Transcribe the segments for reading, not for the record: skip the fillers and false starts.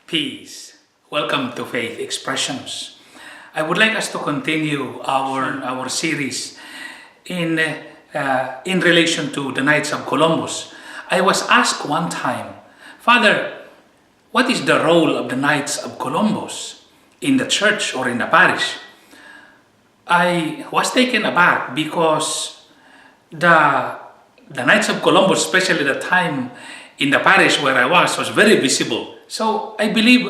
Peace. Welcome to Faith Expressions. I would like us to continue our series in relation to the Knights of Columbus. I was asked one time, Father, what is the role of the Knights of Columbus in the church or in the parish? I was taken aback because the Knights of Columbus, especially the time in the parish where I was very visible. So I believe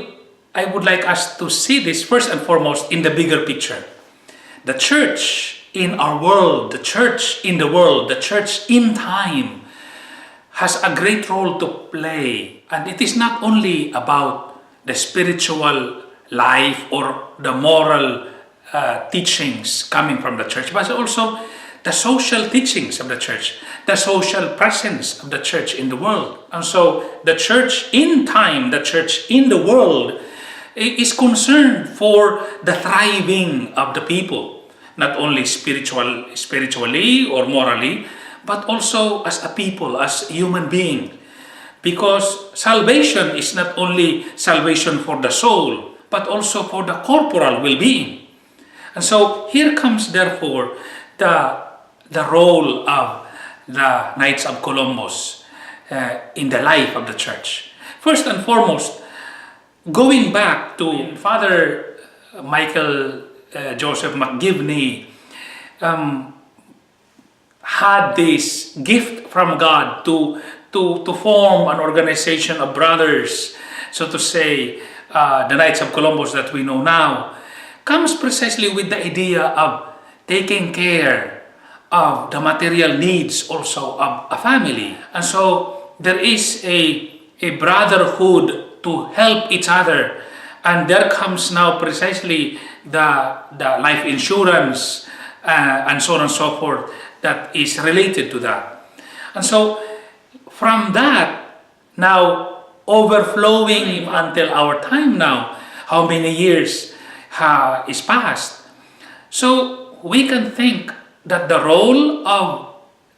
I would like us to see this first and foremost in the bigger picture. The church in our world, the church in the world, the church in time has a great role to play. And it is not only about the spiritual life or the moral teachings coming from the church, but also the social teachings of the church, the social presence of the church in the world. And so the church in time, the church in the world is concerned for the thriving of the people, not only spiritually or morally, but also as a people, as human being. Because salvation is not only salvation for the soul, but also for the corporal well-being. And so here comes therefore the role of the Knights of Columbus in the life of the church. First and foremost, going back to Father Michael Joseph McGivney had this gift from God to form an organization of brothers, so to say, the Knights of Columbus that we know now, comes precisely with the idea of taking care of the material needs also of a family. And so there is a brotherhood to help each other. And there comes now precisely the life insurance and so on and so forth that is related to that. And so from that, now overflowing until our time now, how many years is passed. So we can think that the role of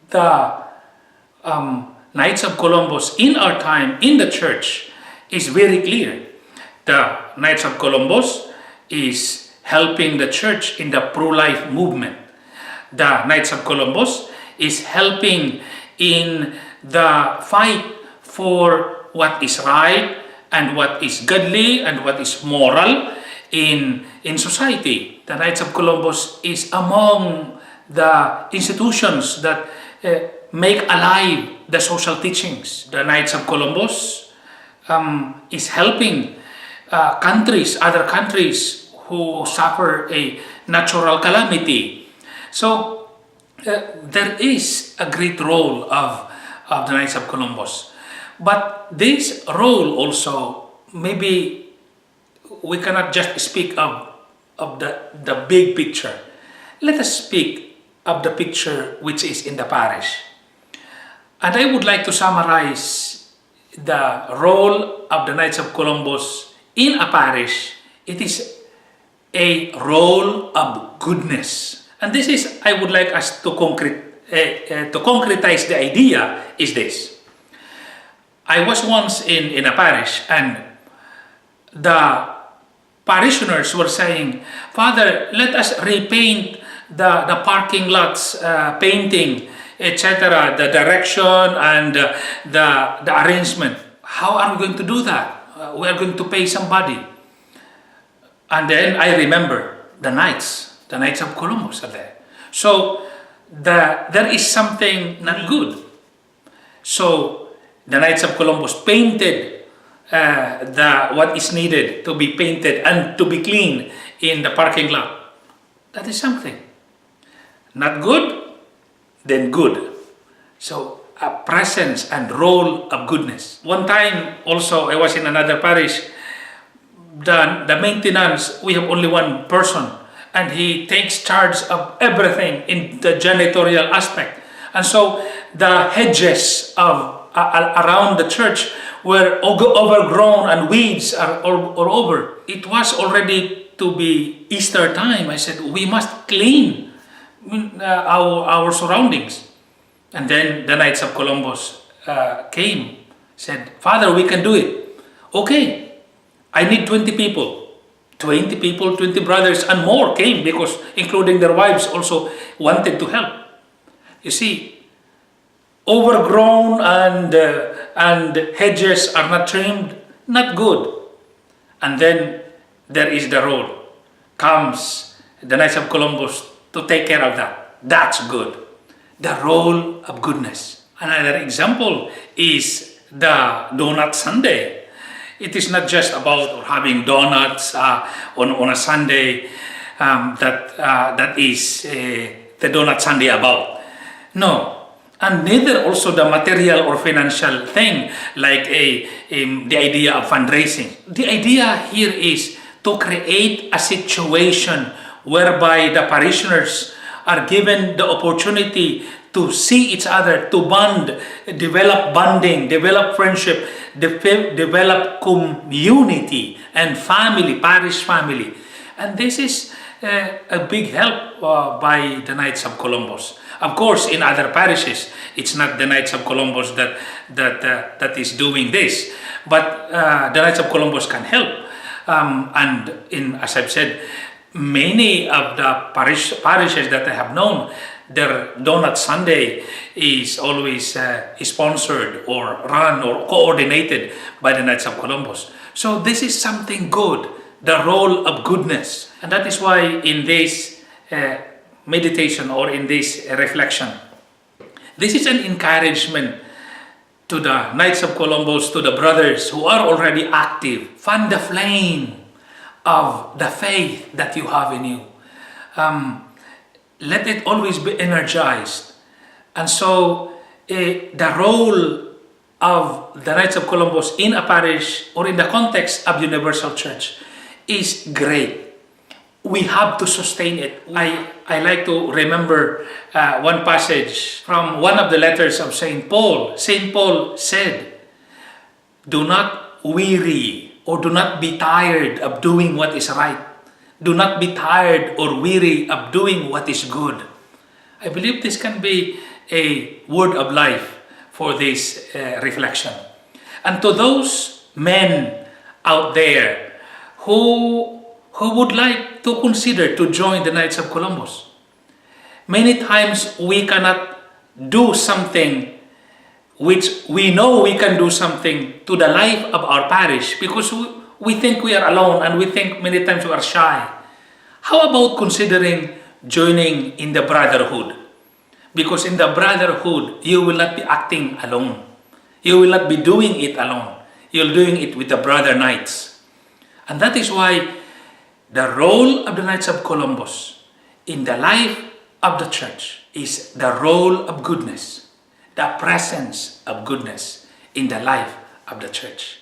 the Knights of Columbus in our time in the church is very clear. The Knights of Columbus is helping the church in the pro-life movement. The Knights of Columbus is helping in the fight for what is right and what is godly and what is moral in society. The Knights of Columbus is among the institutions that make alive the social teachings. The Knights of Columbus is helping other countries who suffer a natural calamity. So there is a great role of the Knights of Columbus. But this role also, maybe we cannot just speak of the big picture. Let us speak of the picture which is in the parish. And I would like to summarize the role of the Knights of Columbus in a parish. It is a role of goodness. And this is, I would like us to concretize the idea is this. I was once in a parish and the parishioners were saying, Father, let us repaint the parking lots, painting, etc., the direction and the arrangement. How are we going to do that? We are going to pay somebody. And then I remember the Knights of Columbus are there. So there is something not good. So the Knights of Columbus painted what is needed to be painted and to be clean in the parking lot. That is something. Not good, then good. So a presence and role of goodness. One time also I was in another parish. The maintenance, we have only one person and he takes charge of everything in the janitorial aspect. And so the hedges around the church were overgrown and weeds are all over. It was already to be Easter time. I said, we must clean our surroundings. And then the Knights of Columbus came, said, Father, we can do it. Okay, I need 20 people. 20 people, 20 brothers and more came because including their wives also wanted to help. You see, overgrown and hedges are not trimmed, not good. And then there is the role. Comes the Knights of Columbus to take care of that. That's good. The role of goodness. Another example is the Donut Sunday. It is not just about having donuts on a Sunday that is the Donut Sunday about. No. And neither also the material or financial thing like the idea of fundraising. The idea here is to create a situation whereby the parishioners are given the opportunity to see each other, to bond, develop bonding, develop friendship, develop community and family, parish family. And this is a big help by the Knights of Columbus. Of course, in other parishes, it's not the Knights of Columbus that is doing this, but the Knights of Columbus can help. And as I've said, many of the parishes that I have known, their Donut Sunday is always sponsored or run or coordinated by the Knights of Columbus. So this is something good, the role of goodness. And that is why in this meditation or in this reflection, this is an encouragement to the Knights of Columbus, to the brothers who are already active. Fan the flame of the faith that you have in you. Let it always be energized. And so the role of the Knights of Columbus in a parish or in the context of Universal Church is great. We have to sustain it. I like to remember one passage from one of the letters of St. Paul. St. Paul said, "Do not weary or do not be tired of doing what is right. Do not be tired or weary of doing what is good." I believe this can be a word of life for this reflection. And to those men out there who would like to consider to join the Knights of Columbus, many times we cannot do something which we know we can do something to the life of our parish because we think we are alone and we think many times we are shy. How about considering joining in the brotherhood? Because in the brotherhood, you will not be acting alone. You will not be doing it alone. You're doing it with the brother knights. And that is why the role of the Knights of Columbus in the life of the church is the role of goodness, the presence of goodness in the life of the church.